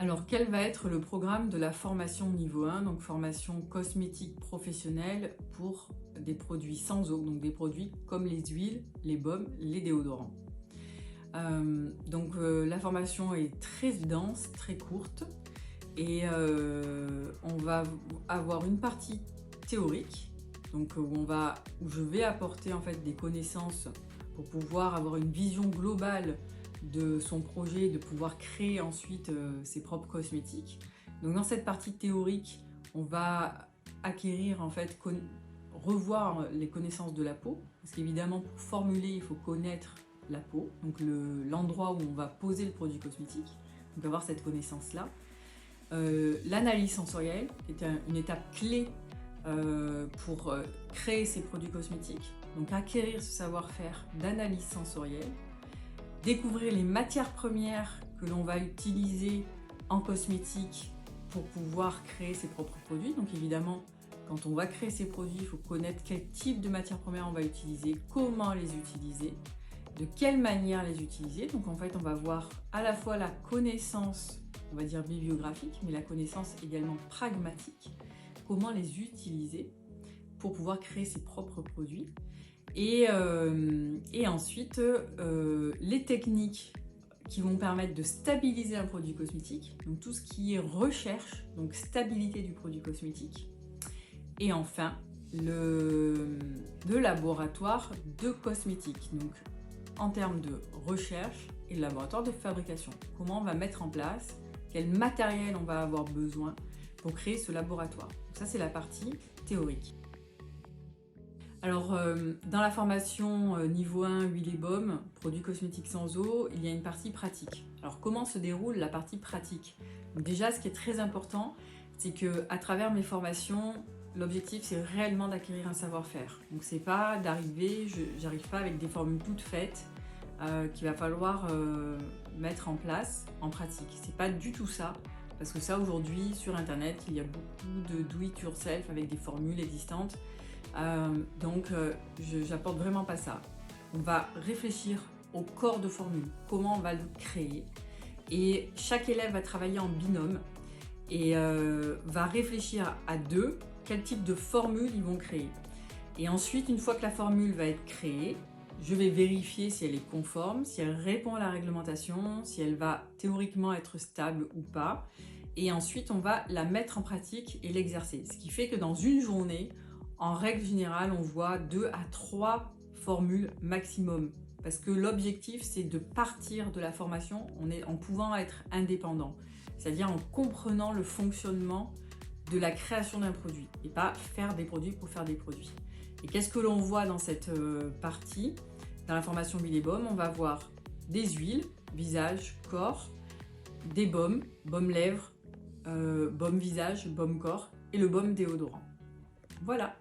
Alors, quel va être le programme de la formation niveau 1, donc formation cosmétique professionnelle pour des produits sans eau, donc des produits comme les huiles, les baumes, les déodorants. La formation est très dense, très courte et on va avoir une partie théorique, donc où je vais apporter en fait des connaissances pour pouvoir avoir une vision globale de son projet, de pouvoir créer ensuite ses propres cosmétiques. Donc dans cette partie théorique, on va acquérir en fait, revoir les connaissances de la peau, parce qu'évidemment pour formuler il faut connaître la peau, donc l'endroit où on va poser le produit cosmétique, donc avoir cette connaissance là. L'analyse sensorielle qui est une étape clé pour créer ces produits cosmétiques, donc acquérir ce savoir-faire d'analyse sensorielle. Découvrir les matières premières que l'on va utiliser en cosmétique pour pouvoir créer ses propres produits. Donc évidemment, quand on va créer ces produits, il faut connaître quel type de matières premières on va utiliser, comment les utiliser, de quelle manière les utiliser. Donc en fait, on va voir à la fois la connaissance, on va dire bibliographique, mais la connaissance également pragmatique, comment les utiliser pour pouvoir créer ses propres produits. Et ensuite, les techniques qui vont permettre de stabiliser un produit cosmétique, donc tout ce qui est recherche, donc stabilité du produit cosmétique. Et enfin, le laboratoire de cosmétiques, donc en termes de recherche et de laboratoire de fabrication. Comment on va mettre en place, quel matériel on va avoir besoin pour créer ce laboratoire. Donc ça, c'est la partie théorique. Alors, dans la formation niveau 1, huile et baume, produits cosmétiques sans eau, il y a une partie pratique. Alors, comment se déroule la partie pratique? Donc déjà, ce qui est très important, c'est qu'à travers mes formations, l'objectif, c'est réellement d'acquérir un savoir-faire. Donc, c'est pas d'arriver, j'arrive pas avec des formules toutes faites qu'il va falloir mettre en place en pratique. C'est pas du tout ça. Parce que ça, aujourd'hui, sur Internet, il y a beaucoup de do-it-yourself avec des formules existantes. J'apporte vraiment pas ça. On va réfléchir au corps de formule, comment on va le créer, et chaque élève va travailler en binôme et va réfléchir à deux quel type de formule ils vont créer. Et ensuite, une fois que la formule va être créée, je vais vérifier si elle est conforme, si elle répond à la réglementation, si elle va théoriquement être stable ou pas. Et ensuite, on va la mettre en pratique et l'exercer. Ce qui fait que dans une journée, en règle générale, on voit 2 à 3 formules maximum. Parce que l'objectif, c'est de partir de la formation en pouvant être indépendant. C'est-à-dire en comprenant le fonctionnement de la création d'un produit. Et pas faire des produits pour faire des produits. Et qu'est-ce que l'on voit dans cette partie? Dans la formation huile et baume, on va voir des huiles, visage, corps, des baumes, baume lèvres, baume visage, baume corps et le baume déodorant. Voilà.